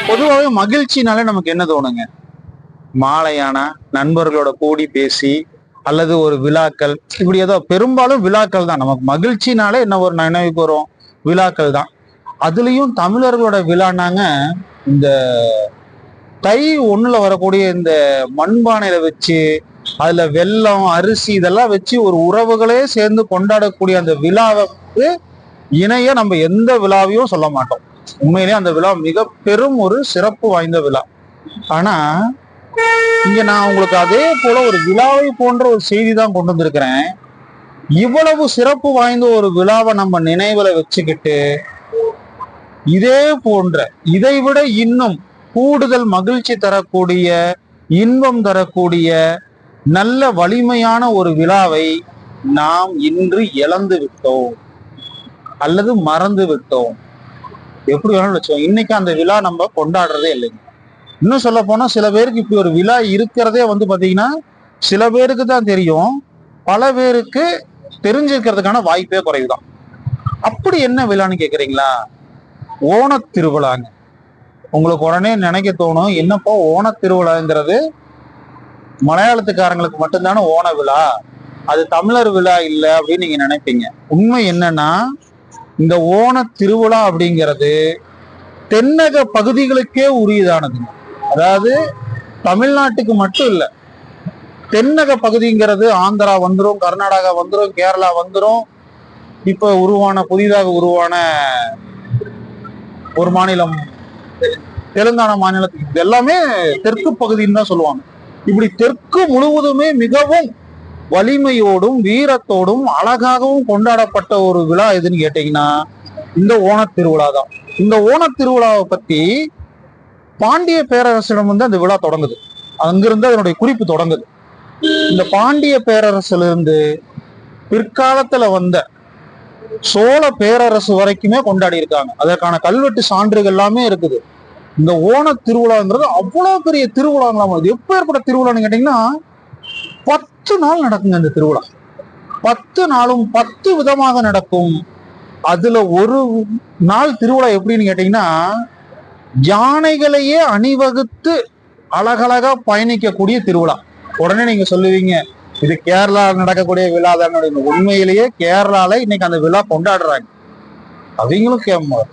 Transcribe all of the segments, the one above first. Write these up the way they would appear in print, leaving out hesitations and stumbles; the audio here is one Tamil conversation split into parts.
பொதுவாகவே மகிழ்ச்சினாலே நமக்கு என்ன தோணுங்க? மாலையானா நண்பர்களோட கூடி பேசி அல்லது ஒரு விழாக்கள், இப்படி ஏதோ பெரும்பாலும் விழாக்கள் தான். நமக்கு மகிழ்ச்சினாலே என்ன ஒரு நினைவுக்கு வரும்? விழாக்கள் தான். அதுலயும் தமிழர்களோட விழானாங்க இந்த தை ஒண்ணுல வரக்கூடிய இந்த மண்பானையில வச்சு அதுல வெல்லம் அரிசி இதெல்லாம் வச்சு ஒரு உறவுகளே சேர்ந்து கொண்டாடக்கூடிய அந்த விழாவுக்கு இணைய நம்ம எந்த விழாவையும் சொல்ல மாட்டோம். உண்மையிலேயே அந்த விழா மிக பெரும் ஒரு சிறப்பு வாய்ந்த விழா. ஆனா இங்க நான் உங்களுக்கு அதே போல ஒரு விழாவை போன்ற ஒரு செய்தி தான் கொண்டு வந்திருக்கிறேன். இவ்வளவு சிறப்பு வாய்ந்த ஒரு விழாவை நம்ம நினைவுல வச்சுக்கிட்டு இதே போன்ற இதைவிட இன்னும் கூடுதல் மகிழ்ச்சி தரக்கூடிய இன்பம் தரக்கூடிய நல்ல வலிமையான ஒரு விழாவை நாம் இன்று இழந்து விட்டோம் அல்லது மறந்து விட்டோம். எப்படி வேணாலும் வச்சோம். இன்னைக்கு அந்த விழா நம்ம கொண்டாடுறதே இல்லைங்க. இன்னும் சொல்ல போனா சில பேருக்கு இப்படி ஒரு விழா இருக்கிறதே பாத்தீங்கன்னா சில பேருக்கு தான் தெரியும், பல பேருக்கு தெரிஞ்சிருக்கிறதுக்கான வாய்ப்பே குறைவுதான். அப்படி என்ன விழான்னு கேக்குறீங்களா? ஓண திருவிழாங்க. உங்களுக்கு உடனே நினைக்க தோணும், என்னப்போ ஓண திருவிழாங்கிறது மலையாளத்துக்காரங்களுக்கு மட்டும்தானே ஓண விழா, அது தமிழர் விழா இல்லை அப்படின்னு நீங்க நினைப்பீங்க. உண்மை என்னன்னா இந்த ஓண திருவிழா அப்படிங்கிறது தென்னக பகுதிகளுக்கே உரியதானது. அதாவது தமிழ்நாட்டுக்கு மட்டும் இல்லை, தென்னக பகுதிங்கிறது ஆந்திரா வந்துடும், கர்நாடகா வந்துடும், கேரளா வந்துடும். இப்ப புதிதாக உருவான ஒரு மாநிலம் தெலுங்கானா மாநிலத்துக்கு, இது எல்லாமே தெற்கு பகுதின்னு தான் சொல்லுவாங்க. இப்படி தெற்கு முழுவதுமே மிகவும் வலிமையோடும் வீரத்தோடும் அழகாகவும் கொண்டாடப்பட்ட ஒரு விழா எதுன்னு கேட்டீங்கன்னா இந்த ஓண திருவிழா தான். இந்த ஓண திருவிழாவை பத்தி பாண்டிய பேரரசிடம் அந்த விழா தொடங்குது. அங்கிருந்து அதனுடைய குறிப்பு தொடங்குது. இந்த பாண்டிய பேரரசிலிருந்து பிற்காலத்துல வந்த சோழ பேரரசு வரைக்குமே கொண்டாடி இருக்காங்க. அதற்கான கல்வெட்டு சான்றுகள் எல்லாமே இருக்குது. இந்த ஓண திருவிழாங்கிறது அவ்வளவு பெரிய திருவிழாங்களாம். அது எப்ப ஏற்பட்ட திருவிழான்னு கேட்டீங்கன்னா 10 நாள் நடக்குங்க இந்த திருவிழா. 10 நாளும் 10 விதமாக நடக்கும். அதுல ஒரு நாள் திருவிழா எப்படின்னு கேட்டீங்கன்னா யானைகளையே அணிவகுத்து அழகழகா பயணிக்கக்கூடிய திருவிழா. உடனே நீங்க சொல்லுவீங்க, இது கேரளா நடக்கக்கூடிய விழா தானே. உண்மையிலேயே கேரளால இன்னைக்கு அந்த விழா கொண்டாடுறாங்க. அவங்களும்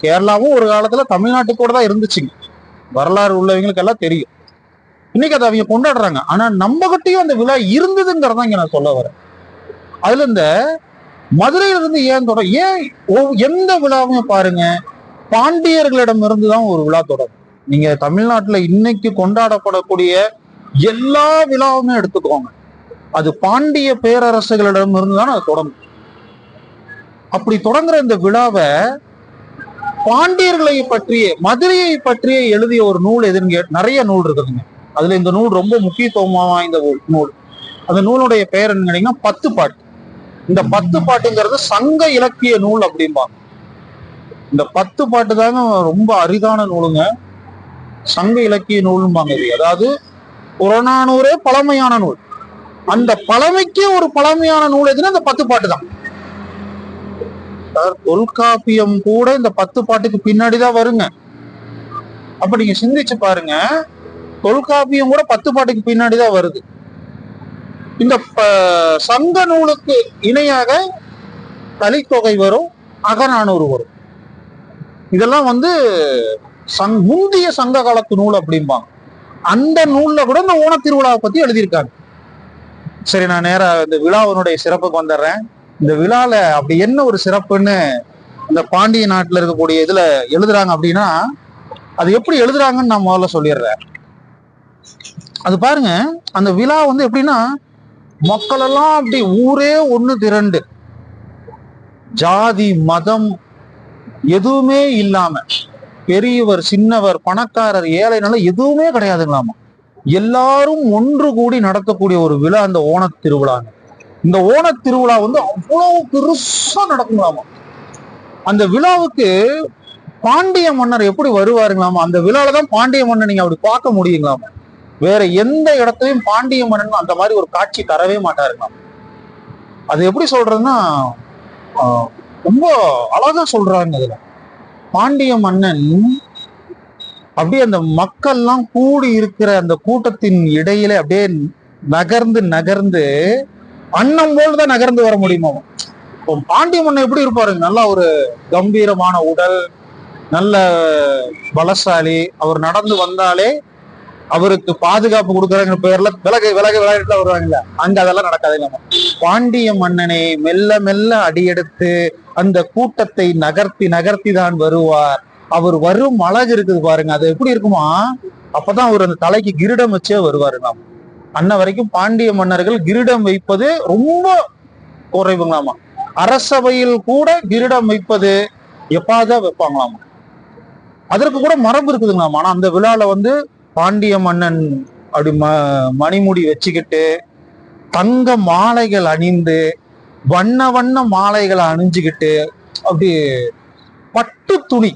கேரளாவும் ஒரு காலத்துல தமிழ்நாட்டுக்கு கூட தான் இருந்துச்சுங்க. வரலாறு உள்ளவங்களுக்கு எல்லாம் தெரியும். இன்னைக்கு அதை அவங்க கொண்டாடுறாங்க. ஆனா நம்ம கிட்டையும் அந்த விழா இருந்ததுங்கிறதான் இங்க நான் சொல்ல வரேன். அதுல இந்த மதுரையில இருந்து எந்த விழாவுமே பாருங்க பாண்டியர்களிடம் இருந்துதான் ஒரு விழா தொடரும். நீங்க தமிழ்நாட்டுல இன்னைக்கு கொண்டாடப்படக்கூடிய எல்லா விழாவுமே எடுத்துக்கோங்க, அது பாண்டிய பேரரசுகளிடம் இருந்துதான் அது தொடங்கும். அப்படி தொடங்குற இந்த விழாவை பாண்டியர்களை பற்றிய மதுரையை பற்றிய எழுதிய ஒரு நூல் எதுன்னு நிறைய நூல் இருக்குதுங்க. அதுல இந்த நூல் ரொம்ப முக்கியத்துவமா வாய்ந்த நூல். அந்த நூலுடைய பெயர் என்னன்னு கேட்டீங்கன்னா 10 பாட்டு. இந்த 10 பாட்டுங்கிறது சங்க இலக்கிய நூல் அப்படிம்பாங்க. இந்த 10 பாட்டு தாங்க ரொம்ப அரிதான நூலுங்க. சங்க இலக்கிய நூலும்பாங்க. அதாவது புறநானூறே பழமையான நூல். அந்த பழமைக்கே ஒரு பழமையான நூல் எதுன்னா இந்த 10 பாட்டு தான். தொல்காப்பியம் கூட இந்த 10 பாட்டுக்கு பின்னாடிதான் வருங்க. அப்ப நீங்க சிந்திச்சு பாருங்க, தொல்காப்பியம் கூட 10 பாட்டுக்கு பின்னாடிதான் வருது. இந்த சங்க நூலுக்கு இணையாக கலித்தொகை வரும், அகநானூறு வரும். இதெல்லாம் முந்தைய சங்க காலத்து நூல் அப்படிம்பாங்க. அந்த நூல்ல கூட இந்த ஓண திருவிழாவை பத்தி எழுதியிருக்காங்க. சரி, நான் நேரா இந்த விழாவினுடைய சிறப்புக்கு வந்துடுறேன். இந்த விழால அப்படி என்ன ஒரு சிறப்புன்னு இந்த பாண்டிய நாட்டுல இருக்கக்கூடிய இதுல எழுதுறாங்க அப்படின்னா அது எப்படி எழுதுறாங்கன்னு நான் முதல்ல சொல்லிடுறேன். அது பாருங்க, அந்த விழா எப்படின்னா மக்கள் எல்லாம் அப்படி ஊரே ஒண்ணு திரண்டு ஜாதி மதம் எதுவுமே இல்லாம, பெரியவர் சின்னவர் பணக்காரர் ஏழைனால எதுவுமே கிடையாதுங்களாமா, எல்லாரும் ஒன்று கூடி நடத்தக்கூடிய ஒரு விழா அந்த ஓண திருவிழாங்க. இந்த ஓண திருவிழா அவ்வளவு பெருசா நடக்குங்களாமா. அந்த விழாவுக்கு பாண்டிய மன்னர் எப்படி வருவாருங்களாமா, அந்த விழாலதான் பாண்டிய மன்னர் நீங்க அப்படி பார்க்க முடியுங்களாமா. வேற எந்த இடத்துலயும் பாண்டிய மன்னன் அந்த மாதிரி ஒரு காட்சி தரவே மாட்டாருங்களாம். அது எப்படி சொல்றதுன்னா ரொம்ப அழகா சொல்றாங்க. அதுல பாண்டிய மன்னன் அப்படியே அந்த மக்கள்லாம் கூடி இருக்கிற அந்த கூட்டத்தின் இடையில அப்படியே நகர்ந்து நகர்ந்து அன்னம் போல்தான் நகர்ந்து வர முடியுமா? பாண்டிய மன்னன் எப்படி இருப்பாருங்க? நல்லா ஒரு கம்பீரமான உடல், நல்ல பலசாலி. அவர் நடந்து வந்தாலே அவருக்கு பாதுகாப்பு கொடுக்குறாங்க பேர்ல விலகு விலகு விளையாட்டு வருவாங்கல்ல, அங்க அதெல்லாம் நடக்காது. பாண்டிய மன்னனே மெல்ல மெல்ல அடியெடுத்து அந்த கூட்டத்தை நகர்த்தி நகர்த்தி தான் வருவார். அவர் வரும் அழகு இருக்குது பாருங்க, அது எப்படி இருக்குமா? அப்பதான் அவர் அந்த தலைக்கு கிரீடம் வச்சே வருவாரு. நாம் அன்ன வரைக்கும் பாண்டிய மன்னர்கள் கிரீடம் வைப்பது ரொம்ப குறைவுங்களாமா. அரசவையில் கூட கிரீடம் வைப்பது எப்பாதான் வைப்பாங்களாமா. அதற்கு கூட மரபு இருக்குதுங்களாமா. ஆனா அந்த விழால பாண்டிய மன்னன் அப்படி மணிமுடி வச்சுக்கிட்டு தங்க மாலைகள் அணிந்து வண்ண வண்ண மாலைகளை அணிஞ்சுக்கிட்டு அப்படி பட்டு துணி.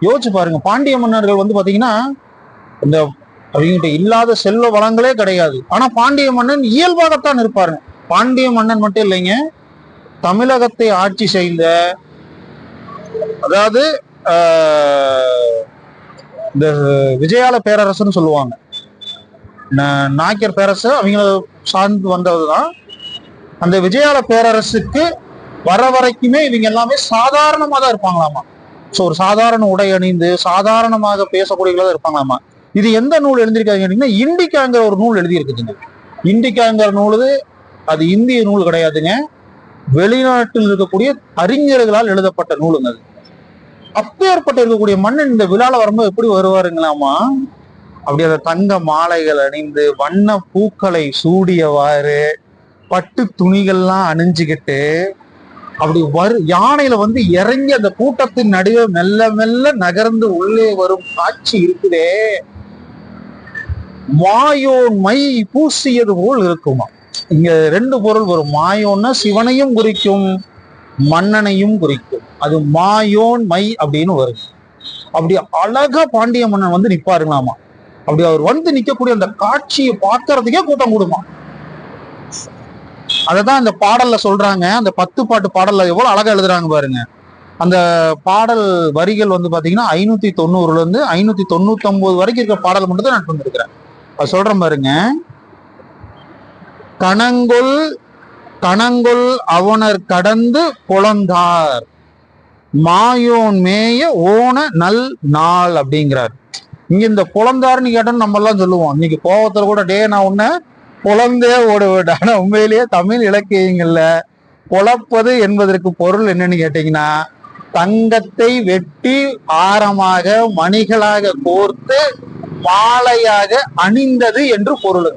யோசிச்சு பாருங்க, பாண்டிய மன்னர்கள் பாத்தீங்கன்னா இந்த அவங்ககிட்ட இல்லாத செல்வ வளங்களே கிடையாது. ஆனா பாண்டிய மன்னன் இயல்பாகத்தான் இருப்பாருங்க. பாண்டிய மன்னன் மட்டும் இல்லைங்க, தமிழகத்தை ஆட்சி செய்த, அதாவது இந்த விஜயால பேரரசுன்னு சொல்லுவாங்க, நாயக்கர் பேரரசு அவங்கள சார்ந்து வந்ததுதான். அந்த விஜயால பேரரசுக்கு வர வரைக்குமே இவங்க எல்லாமே சாதாரணமா தான் இருப்பாங்களாமா. சோ ஒரு சாதாரண உடை அணிந்து சாதாரணமாக பேசக்கூடியவர்களா இருப்பாங்களாமா. இது எந்த நூல் எழுதியிருக்காங்க கேட்டீங்கன்னா, இண்டிகாங்கிற ஒரு நூல் எழுதி இருக்குதுங்க. இண்டிகாங்கிற நூல் அது இந்திய நூல் கிடையாதுங்க, வெளிநாட்டில் இருக்கக்கூடிய அறிஞர்களால் எழுதப்பட்ட நூலுங்க அது. அப்பேற்பட்ட இருக்கக்கூடிய மன்னன் இந்த விழால வரும்போது எப்படி வருவாருங்களாமா? அப்படி அந்த தங்க மாலைகள் அணிந்து வண்ண பூக்களை சூடியவாறு பட்டு துணிகள்லாம் அணிஞ்சுக்கிட்டு அப்படி யானையில இறங்கி அந்த கூட்டத்தின் நடுவே மெல்ல மெல்ல நகர்ந்து உள்ளே வரும் காட்சி இருக்குதே, மாயோன் மை பூசியது போல் இருக்குமா. இங்க ரெண்டு பொருள் வரும். மாயோன்னா சிவனையும் குறிக்கும், மன்னனையும் குறிக்கும். அது மாயோன் மை அப்படின்னு வருது. அப்படி அழகா பாண்டிய மன்னன் நிப்பாருங்களாமா. அப்படி அவர் நிக்கக்கூடிய அந்த காட்சியை பார்க்கறதுக்கே கூட்டம் கூடுமா. அததான் இந்த பாடல்ல சொல்றாங்க. அந்த 10 பாட்டு பாடல்ல எவ்வளவு அழகா எழுதுறாங்க பாருங்க. அந்த பாடல் வரிகள் பாத்தீங்கன்னா 590ல இருந்து 599 வரைக்கும் இருக்கிற பாடல் மட்டும் தான் நான் பண்ணிருக்கிறேன். அது சொல்றேன் பாருங்க. கணங்கொள் கணங்கொள் அவனர் கடந்து புலந்தார் மாயோன் மேய ஓன நல் நாள் அப்படிங்கிறார். இங்க இந்த புலந்தாருன்னு கேட்டோம்னு நம்ம எல்லாம் சொல்லுவோம். இன்னைக்கு கோவத்துல கூட டே நான் உன்ன புலந்தே ஓடுவேன். ஆனா உண்மையிலேயே தமிழ் இலக்கியங்கள்ல புலப்பது என்பதற்கு பொருள் என்னன்னு கேட்டீங்கன்னா, தங்கத்தை வெட்டி ஆரமாக மணிகளாக கோர்த்து மாலையாக அணிந்தது என்று பொருள்.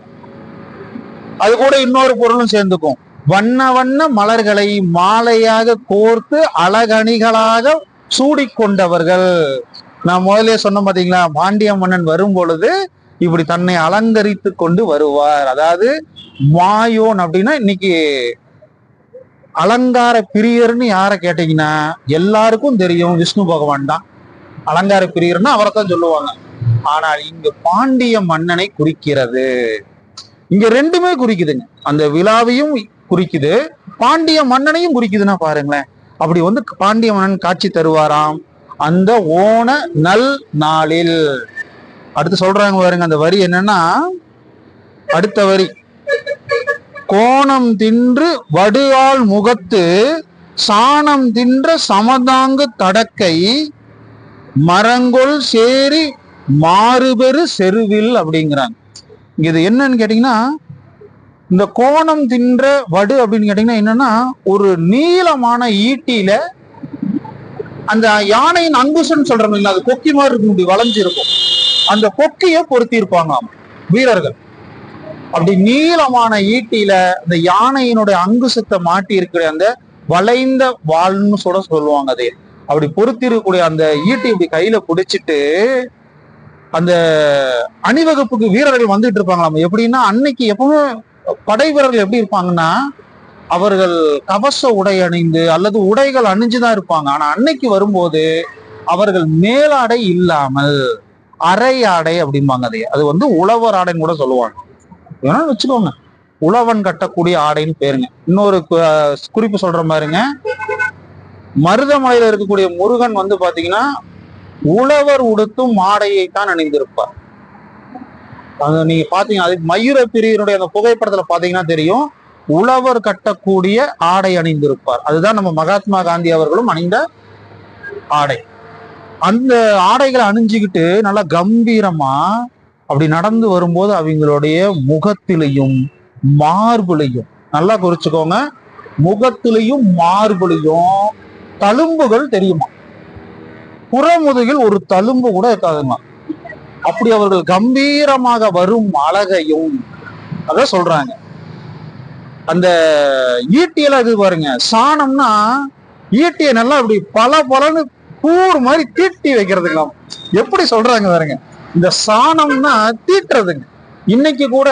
அது கூட இன்னொரு பொருளும் சேர்ந்துக்கும். வண்ண வண்ண மலர்களை மாலையாக கோர்த்து அழகணிகளாக சூடிக்கொண்டவர்கள். நான் முதலே சொன்ன பாத்தீங்களா, பாண்டிய மன்னன் வரும் பொழுது இப்படி தன்னை அலங்கரித்து கொண்டு வருவார். அதாவது மாயோன் அப்படின்னா இன்னைக்கு அலங்கார பிரியர்னு யார கேட்டீங்கன்னா எல்லாருக்கும் தெரியும், விஷ்ணு பகவான் தான் அலங்கார பிரியர்னா அவரைத்தான் சொல்லுவாங்க. ஆனால் இங்கு பாண்டிய மன்னனை குறிக்கிறது. இங்க ரெண்டுமே குறிக்குதுங்க. அந்த விழாவையும் குறிக்குது, பாண்டிய மன்னனையும் குறிக்குதுன்னா பாருங்களேன். அப்படி பாண்டிய மன்னன் காட்சி தருவாராம் அந்த ஓண நல் நாளில். அடுத்து சொல்றாங்க பாருங்க, அந்த வரி என்னன்னா, அடுத்த வரி, கோணம் தின்று வடுஆள் முகத்து சாணம் தின்ற சமதாங்கு தடக்கை மரங்கொள் சேரி மாறுபெரு செருவில் அப்படிங்கிறாங்க. இது என்னன்னு கேட்டீங்கன்னா, இந்த கோணம் தின்ற வடு அப்படின்னு கேட்டீங்கன்னா என்னன்னா, ஒரு நீளமான ஈட்டியில அந்த யானையின் அங்குசன் சொல்றாங்க இல்ல, அது கொக்கி மாதிரி இருக்கும், வளைஞ்சிருக்கும். அந்த கொக்கிய பொருத்தி இருப்பாங்க வீரர்கள். அப்படி நீளமான ஈட்டியில அந்த யானையினுடைய அங்குசத்தை மாட்டி இருக்கிற அந்த வளைந்த வாள்னு சொல்லுவாங்க. அதே அப்படி பொருத்தி இருக்கக்கூடிய அந்த ஈட்டி இப்படி கையில பிடிச்சிட்டு அந்த அணிவகுப்புக்கு வீரர்கள் வந்துட்டு இருப்பாங்களாம். எப்படின்னா, அன்னைக்கு எப்பவுமே படை வீரர்கள் எப்படி இருப்பாங்கன்னா, அவர்கள் கவச உடை அணிந்து அல்லது உடைகள் அணிஞ்சுதான் இருப்பாங்க. ஆனா அன்னைக்கு வரும்போது அவர்கள் மேலாடை இல்லாமல் அரை ஆடை அப்படிம்பாங்க. அது உழவர் ஆடைன்னு கூட சொல்லுவாங்க. வேணா வச்சுக்கோங்க, உழவன் கட்டக்கூடிய ஆடைன்னு பேருங்க. இன்னொரு குறிப்பு சொல்ற மாதிரிங்க, மருதமலையில இருக்கக்கூடிய முருகன் பாத்தீங்கன்னா உழவர் உடுத்தும் ஆடையை தான் அணிந்திருப்பார். அது நீங்க பாத்தீங்க, அது மயூர பிரியனுடைய அந்த புகைப்படத்துல பாத்தீங்கன்னா தெரியும், உழவர் கட்டக்கூடிய ஆடை அணிந்திருப்பார். அதுதான் நம்ம மகாத்மா காந்தி அவர்களும் அணிந்த ஆடை. அந்த ஆடைகளை அணிஞ்சுக்கிட்டு நல்லா கம்பீரமா அப்படி நடந்து வரும்போது அவங்களுடைய முகத்திலையும் மார்புலையும், நல்லா குறிச்சுக்கோங்க, முகத்திலையும் மார்புலையும் தழும்புகள் தெரியுமா, புறமுதுகில் ஒரு தழும்பு கூட இருக்காதுமா. அப்படி அவர்கள் கம்பீரமாக வரும் அழகையும் அத சொல்றாங்க. அந்த ஈட்டியெல்லாம் இது பாருங்க, சாணம்னா ஈட்டியை நல்லா அப்படி பல பலன்னு கூறு மாதிரி தீட்டி வைக்கிறதுங்களாம். எப்படி சொல்றாங்க பாருங்க, இந்த சாணம்னா தீட்டுறதுங்க. இன்னைக்கு கூட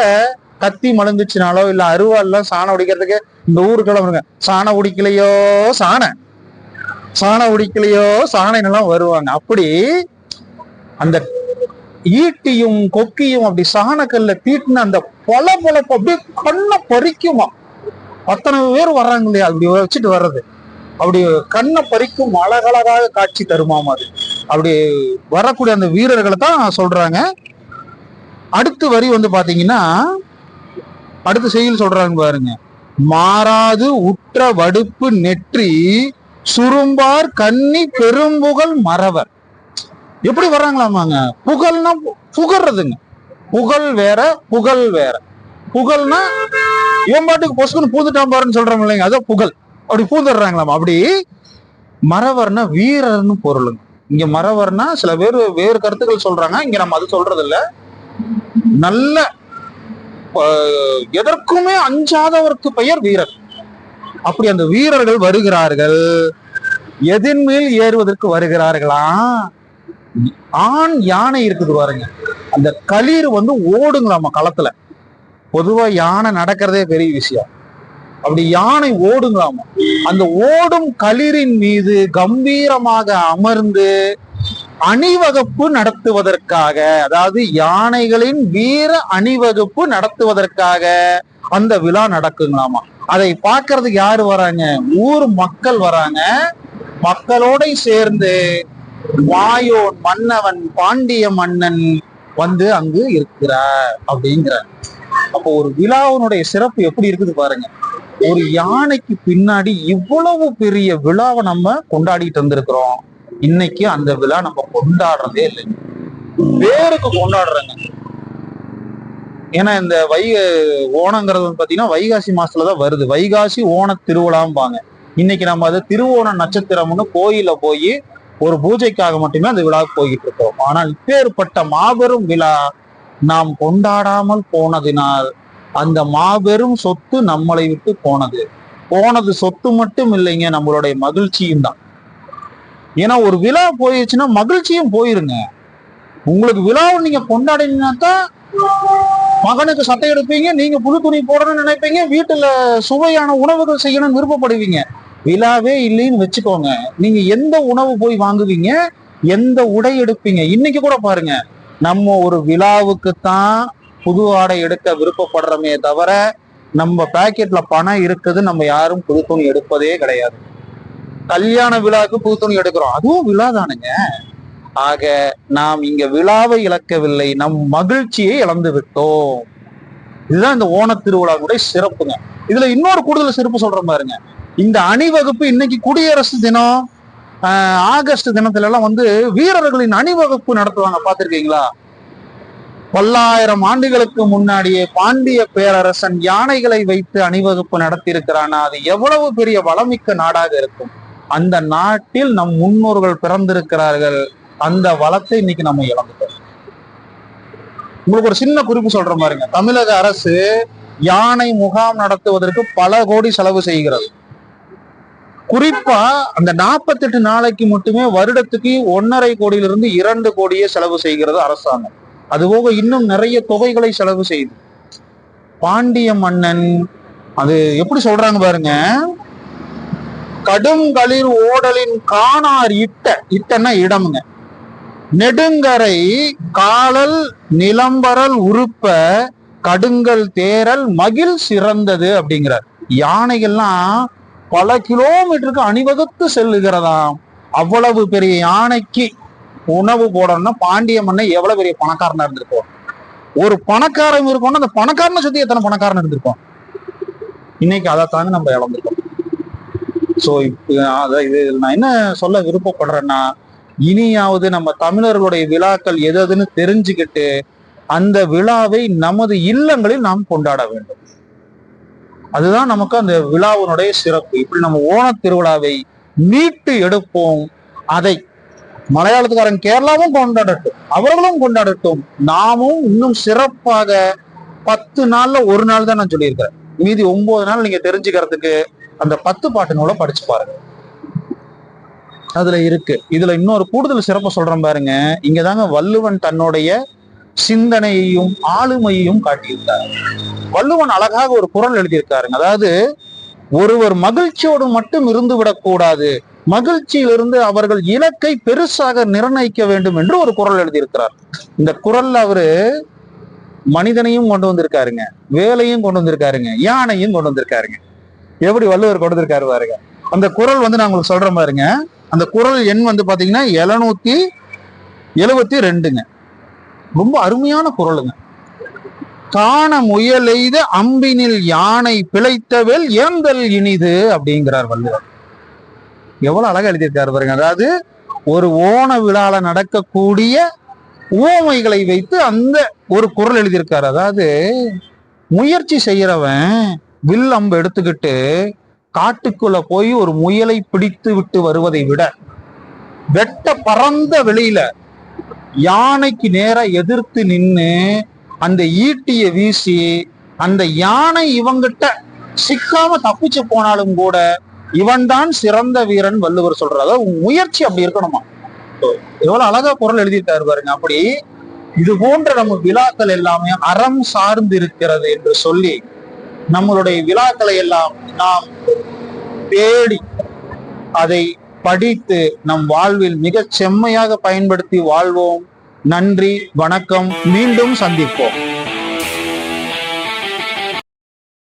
கத்தி மழுந்துச்சுனாலோ இல்ல அருவாள்லாம் சாணம் உடிக்கிறதுக்கு இந்த ஊருக்கெல்லாம் சாணம் உடிக்கலையோ சாணம் உடிக்கலையோ சாணைனெல்லாம் வருவாங்க. அப்படி அந்த ஈட்டியும் கொக்கியும் அப்படி சாணக்கல்ல தீட்டின அந்த பொல பொழப்பு அப்படியே கண்ணை பறிக்குமா. அத்தனை பேர் வர்றாங்க இல்லையா, அப்படி வச்சுட்டு வர்றது அப்படி கண்ணை பறிக்கும் அழகழகாக காட்சி தருமாம். அது அப்படி வரக்கூடிய அந்த வீரர்களை தான் சொல்றாங்க. அடுத்த வரி வந்து பாத்தீங்கன்னா, அடுத்த செய்தியில் சொல்றாங்க பாருங்க, மாறாது உற்ற வடுப்பு நெற்றி சுரும்பார் கன்னி பெரும்புகழ் மறவர். எப்படி வர்றாங்களாமாங்க, புகழ்னா புகழ்றதுங்க, புகழ் வேற புகழ் வேற. புகழ்னா இவன் பாட்டுக்கு பொசுக்குன்னு பூந்துட்டான் பாருன்னு சொல்றோம் இல்லைங்க, அதான் புகழ். அப்படி பூந்துடுறாங்களாமா. அப்படி மறவர்னா வீரர்னு பொருளுங்க. இங்க மறவர்னா சில பேர் வேறு கருத்துக்கள் சொல்றாங்க, இங்க நம்ம அது சொல்றது இல்ல. நல்ல எதற்குமே அஞ்சாதவருக்கு பெயர் வீரர். அப்படி அந்த வீரர்கள் வருகிறார்கள். எதின் மேல் ஏறுவதற்கு வருகிறார்களா, ஆண் யானை இருக்குது பாருங்க, அந்த களிர் வந்து ஓடுங்களாமா களத்துல. பொதுவா யானை நடக்கிறதே பெரிய விஷயம், அப்படி யானை ஓடுங்களாமா. அந்த ஓடும் களிரின் மீது கம்பீரமாக அமர்ந்து அணிவகுப்பு நடத்துவதற்காக, அதாவது யானைகளின் வீர அணிவகுப்பு நடத்துவதற்காக அந்த விழா நடக்குங்களாமா. அதை பார்க்கறதுக்கு யாரு வராங்க, ஊர் மக்கள் வராங்க. மக்களோட சேர்ந்து வாயோன் மன்னவன் பாண்டிய மன்னன் வந்து அங்கு இருக்கிறார் அப்படிங்கிறார். அப்போ ஒரு விழாவினுடைய சிறப்பு எப்படி இருக்குது பாருங்க. ஒரு யானைக்கு பின்னாடி இவ்வளவு பெரிய விழாவை நம்ம கொண்டாடிட்டு இருந்திருக்கிறோம். இன்னைக்கு அந்த விழா நம்ம கொண்டாடுறதே இல்லை, பேருக்கு கொண்டாடுறோங்க. ஏன்னா இந்த ஓணங்கிறது பாத்தீங்கன்னா வைகாசி மாசத்துலதான் வருது. வைகாசி ஓண திருவிழாம்பாங்க. இன்னைக்கு நம்ம அது திருவோண நட்சத்திரம்னு கோயில போய் ஒரு பூஜைக்காக மட்டுமே அந்த விழாவுக்கு போய்கிட்டு இருக்கோம். ஆனால் இப்பேற்பட்ட மாபெரும் விழா நாம் கொண்டாடாமல் போனதினால் அந்த மாபெரும் சொத்து நம்மளை விட்டு போனது சொத்து மட்டும் இல்லைங்க, நம்மளுடைய மகிழ்ச்சியும் தான். ஏன்னா ஒரு விழா போயிடுச்சுன்னா மகிழ்ச்சியும் போயிருங்க. உங்களுக்கு விழாவை நீங்க கொண்டாடினாத்தான் மகனுக்கு சட்டை எடுப்பீங்க, நீங்க புது துணி போடணும்னு நினைப்பீங்க, வீட்டுல சுவையான உணவுகள் செய்யணும்னு விருப்பப்படுவீங்க. விழாவே இல்லைன்னு வச்சுக்கோங்க, நீங்க எந்த உணவு போய் வாங்குவீங்க, எந்த உடை எடுப்பீங்க? இன்னைக்கு கூட பாருங்க, நம்ம ஒரு விழாவுக்குத்தான் புது ஆடை எடுக்க விருப்பப்படுறோமே தவிர நம்ம பாக்கெட்ல பணம் இருக்குது, நம்ம யாரும் புது துணி எடுப்பதே கிடையாது. கல்யாண விழாவுக்கு புது துணி எடுக்கிறோம், அதுவும் விழா தானுங்க. ஆக நாம் இங்க விழாவை இழக்கவில்லை, நம் மகிழ்ச்சியை இழந்து விட்டோம். இதுதான் இந்த ஓண திருவிழாவுடைய சிறப்புங்க. இதுல இன்னொரு கூடுதல் சிறப்பு சொல்றேன் பாருங்க. இந்த அணிவகுப்பு இன்னைக்கு குடியரசு தினம், ஆகஸ்ட் தினத்துல எல்லாம் வந்து வீரர்களின் அணிவகுப்பு நடத்துவாங்க, பாத்திருக்கீங்களா? பல்லாயிரம் ஆண்டுகளுக்கு முன்னாடியே பாண்டிய பேரரசன் யானைகளை வைத்து அணிவகுப்பு நடத்தி இருக்கிறானா, அது எவ்வளவு பெரிய வளமிக்க நாடாக இருக்கும். அந்த நாட்டில் நம் முன்னோர்கள் பிறந்திருக்கிறார்கள். அந்த வளத்தை இன்னைக்கு நம்ம இழந்துட்டோம். உங்களுக்கு ஒரு சின்ன குறிப்பு சொல்றேன் பாருங்க. தமிழக அரசு யானை முகாம் நடத்துவதற்கு பல கோடி செலவு செய்கிறது. குறிப்பா அந்த 48 நாளைக்கு மட்டுமே வருடத்துக்கு 1.5 கோடியிலிருந்து 2 கோடியே செலவு செய்கிறது அரசாங்கம். அதுபோக இன்னும் நிறைய தொகைகளை செலவு செய்யுது. பாண்டிய மன்னன் அது எப்படி சொல்றாங்க பாருங்க, கடும் களிர் ஓடலின் காணார் இட்டன்னா இடம்ங்க, நெடுங்கரை காலல் நிலம்பரல் உறுப்ப கடுங்கல் தேரல் மகிழ் சிறந்தது அப்படிங்கிறார். யானைகள்லாம் பல கிலோமீட்டருக்கு அணிவகுத்து செல்லுகிறதாம். அவ்வளவு பெரிய யானைக்கு உணவு போடணும்னா பாண்டிய மன்னை எவ்வளவு பெரிய பணக்காரனா இருந்திருக்கும். ஒரு பணக்காரன் இருக்கணும்னா அந்த பணக்காரனை சுத்தி எத்தனை பணக்காரன் இருந்திருக்கும். இன்னைக்கு அதை தாங்க நம்ம இழந்துட்டோம். சோ இது நான் என்ன சொல்ல விருப்பப்படுறேன்னா, இனியாவது நம்ம தமிழர்களுடைய விழாக்கள் எதுன்னு தெரிஞ்சுக்கிட்டு அந்த விழாவை நமது இல்லங்களில் நாம் கொண்டாட வேண்டும். அதுதான் நமக்கு அந்த விழாவினுடைய சிறப்பு. இப்படி நம்ம ஓண திருவிழாவை மீட்டு எடுப்போம். அதை மலையாளத்துக்காரன் கேரளாவும் கொண்டாடட்டும், அவர்களும் கொண்டாடட்டும். நாமும் இன்னும் சிறப்பாக 10 நாள்ல ஒரு நாள் தான் நான் சொல்லியிருக்கிறேன். மீதி 9 நாள் நீங்க தெரிஞ்சுக்கிறதுக்கு அந்த 10 பாட்டு நூலை படிச்சு பாருங்க, அதுல இருக்கு. இதுல இன்னொரு கூடுதல் சிறப்பு சொல்றேன் பாருங்க. இங்கதாங்க வள்ளுவன் தன்னுடைய சிந்தனையையும் ஆளுமையையும் காட்டியிருக்காரு. வள்ளுவன் அழகாக ஒரு குறள் எழுதியிருக்காருங்க. அதாவது, ஒருவர் மகிழ்ச்சியோடு மட்டும் இருந்து விடக்கூடாது, மகிழ்ச்சியிலிருந்து அவர்கள் இலக்கை பெருசாக நிர்ணயிக்க வேண்டும் என்று ஒரு குறள் எழுதியிருக்கிறார். இந்த குறள்ல அவரு மனிதனையும் கொண்டு வந்திருக்காருங்க, வேலையும் கொண்டு வந்திருக்காருங்க, யானையும் கொண்டு வந்திருக்காருங்க. எப்படி வள்ளுவர் கொண்டு வந்திருக்காரு பாருங்க. அந்த குறள் நான் உங்களுக்கு சொல்றேன் பாருங்க. அந்த குறள் எண் பாத்தீங்கன்னா 772ங்க. ரொம்ப அருமையான குறளுங்க. காண முயலெய்த அம்பினில் யானை பிழைத்தவேல் ஏந்தல் இனிது அப்படிங்கிறார் வள்ளுவர். எவ்வளவு அழகா எழுதியிருக்காரு பாருங்க. அதாவது ஒரு ஓண விழால நடக்கக்கூடிய உவமைகளை வைத்து அந்த ஒரு குறள் எழுதியிருக்காரு. அதாவது, முயற்சி செய்யறவன் வில் அம்பு எடுத்துக்கிட்டு காட்டுக்குள்ள போய் ஒரு முயலை பிடித்து விட்டு வருவதை விட, வெட்ட பறந்த வெளியில யானைக்கு நேரா எதிர்த்து நின்னு அந்த ஈட்டிய வீசி அந்த யானை இவங்கிட்ட சிக்காம தப்பிச்சு போனாலும் கூட இவன் தான் சிறந்த வீரன் வள்ளுவர் சொல்றாரு. அதாவது முயற்சி அப்படி இருக்கணுமா. எவ்வளவு அழகா குறள் எழுதிட்டாரு பாருங்க. அப்படி இது போன்ற நம்ம விழாக்கள் எல்லாமே அறம் சார்ந்து இருக்கிறது என்று சொல்லி நம்மளுடைய விழாக்களை எல்லாம் நாம் தேடி அதை படித்து நம் வாழ்வில் மிக செம்மையாக பயன்படுத்தி வாழ்வோம். நன்றி, வணக்கம். மீண்டும் சந்திப்போம்.